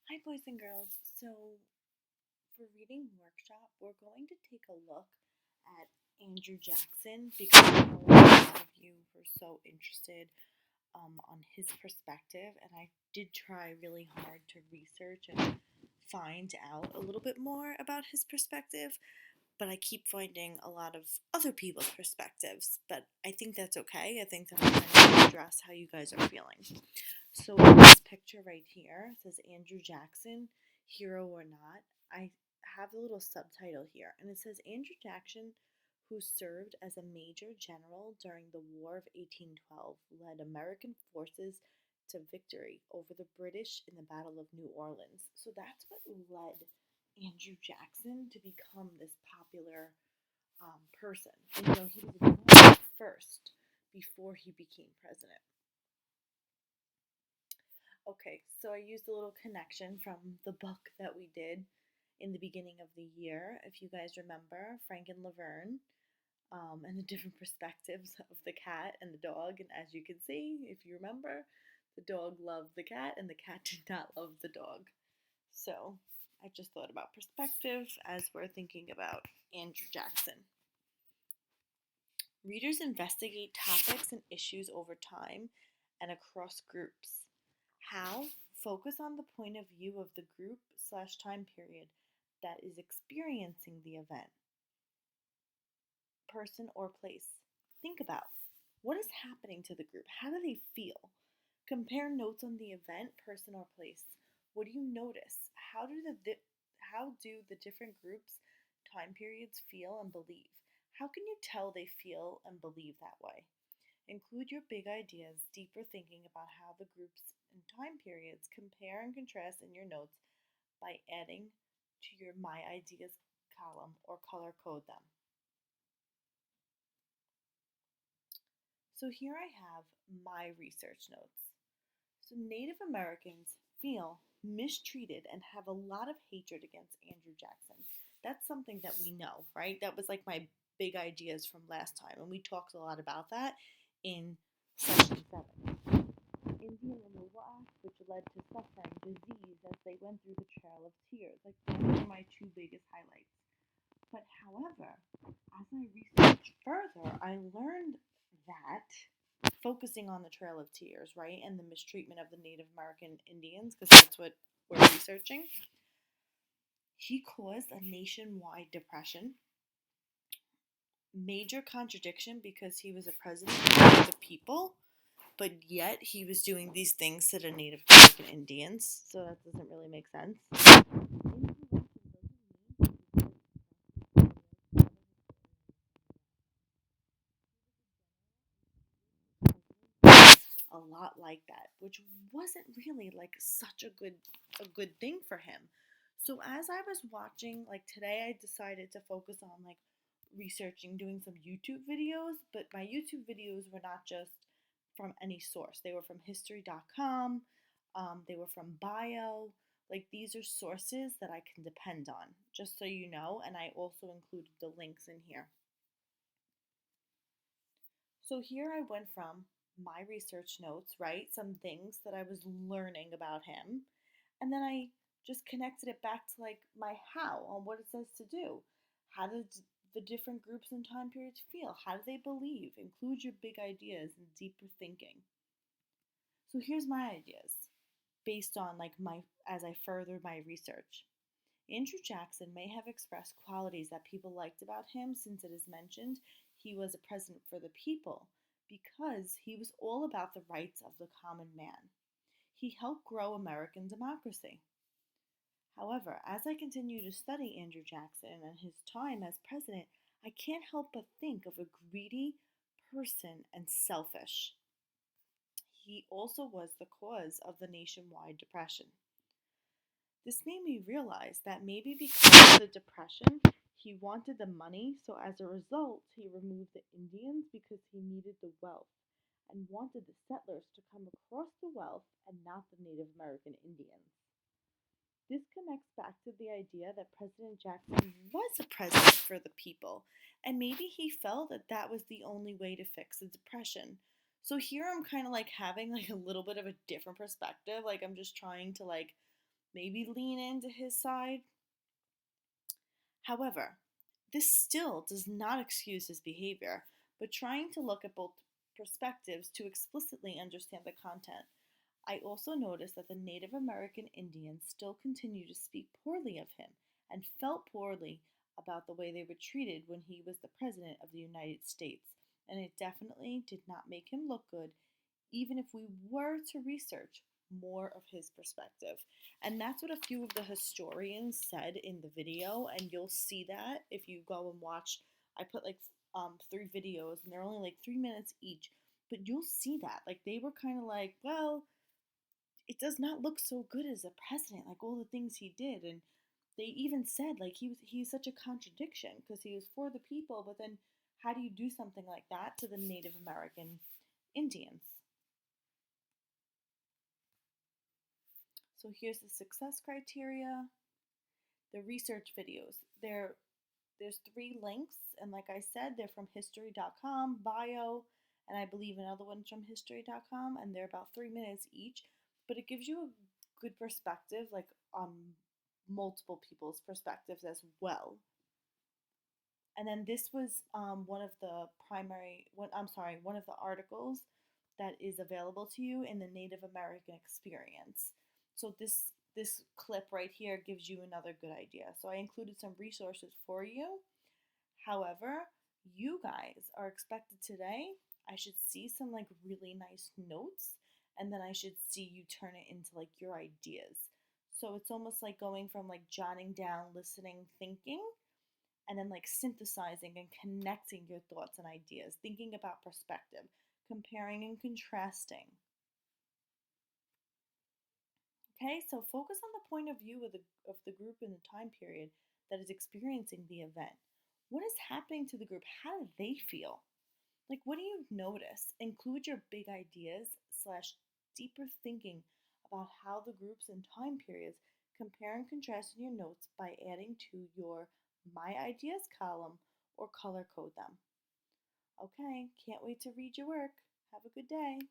Hi, boys and girls. So, for reading workshop, we're going to take a look at Andrew Jackson because I know a lot of you were so interested on his perspective, and I did try really hard to research and find out a little bit more about his perspective, but I keep finding a lot of other people's perspectives. But I think that's okay. I think that's going to address how you guys are feeling. So this picture right here says Andrew Jackson, hero or not. I have a little subtitle here, and it says Andrew Jackson, who served as a major general during the War of 1812, led American forces to victory over the British in the Battle of New Orleans. So that's what led Andrew Jackson to become this popular person. And he was elected first before he became president. Okay, so I used a little connection from the book that we did in the beginning of the year. If you guys remember, Frank and Laverne, and the different perspectives of the cat and the dog. And as you can see, if you remember, the dog loved the cat and the cat did not love the dog. So I just thought about perspective as we're thinking about Andrew Jackson. Readers investigate topics and issues over time and across groups. How? Focus on the point of view of the group/time period that is experiencing the event, person, or place. Think about what is happening to the group. How do they feel? Compare notes on the event, person, or place. What do you notice? How do the different groups, time periods feel and believe? How can you tell they feel and believe that way? Include your big ideas, deeper thinking about how the groups and time periods compare and contrast in your notes by adding to your My Ideas column or color code them. So here I have my research notes. So Native Americans feel mistreated and have a lot of hatred against Andrew Jackson. That's something that we know, right? That was like my big ideas from last time, and we talked a lot about that in session 7. Indian Removal Act, which led to suffering, disease as they went through the Trail of Tears. Like those are my two biggest highlights. But however, as I researched further, I learned that focusing on the Trail of Tears, right, and the mistreatment of the Native American Indians, because that's what we're researching, he caused a nationwide depression. Major contradiction because he was a president of the people, but yet he was doing these things to the Native American Indians, so that doesn't really make sense. A lot like that, which wasn't really like such a good thing for him. So as I was watching, like today, I decided to focus on like researching, doing some YouTube videos, but my YouTube videos were not just from any source. They were from history.com, they were from bio. Like these are sources that I can depend on, just so you know, and I also included the links in here. So here I went from my research notes, right? Some things that I was learning about him. And then I just connected it back to like my how on what it says to do. How do the different groups and time periods feel? How do they believe? Include your big ideas and deeper thinking. So here's my ideas based on like my as I furthered my research. Andrew Jackson may have expressed qualities that people liked about him since it is mentioned he was a president for the people because he was all about the rights of the common man. He helped grow American democracy. However, as I continue to study Andrew Jackson and his time as president, I can't help but think of a greedy person and selfish. He also was the cause of the nationwide depression. This made me realize that maybe because of the depression, he wanted the money, so as a result, he removed the Indians because he needed the wealth and wanted the settlers to come across the wealth and not the Native American Indians. This connects back to the idea that President Jackson was a president for the people, and maybe he felt that that was the only way to fix the depression. So here I'm kind of like having like a little bit of a different perspective. Like I'm just trying to like maybe lean into his side. However, this still does not excuse his behavior, but trying to look at both perspectives to explicitly understand the content. I also noticed that the Native American Indians still continue to speak poorly of him and felt poorly about the way they were treated when he was the President of the United States, and it definitely did not make him look good, even if we were to research more of his perspective. And that's what a few of the historians said in the video, and you'll see that if you go and watch. I put like 3 videos, and they're only like 3 minutes each, but you'll see that like they were kind of like, well, it does not look so good as a president, like all the things he did. And they even said like he's such a contradiction because he was for the people, but then how do you do something like that to the Native American Indians? So here's the success criteria. The research videos. There's 3 links, and like I said, they're from history.com, bio, and I believe another one's from history.com, and they're about 3 minutes each. But it gives you a good perspective, like on multiple people's perspectives as well. And then this was one of the one of the articles that is available to you in the Native American experience. So this clip right here gives you another good idea. So I included some resources for you. However, you guys are expected today. I should see some like really nice notes, and then I should see you turn it into like your ideas. So it's almost like going from like jotting down, listening, thinking, and then like synthesizing and connecting your thoughts and ideas, thinking about perspective, comparing and contrasting. Okay, so focus on the point of view of the group in the time period that is experiencing the event. What is happening to the group? How do they feel? Like, what do you notice? Include your big ideas slash deeper thinking about how the groups and time periods compare and contrast in your notes by adding to your My Ideas column or color code them. Okay, can't wait to read your work. Have a good day.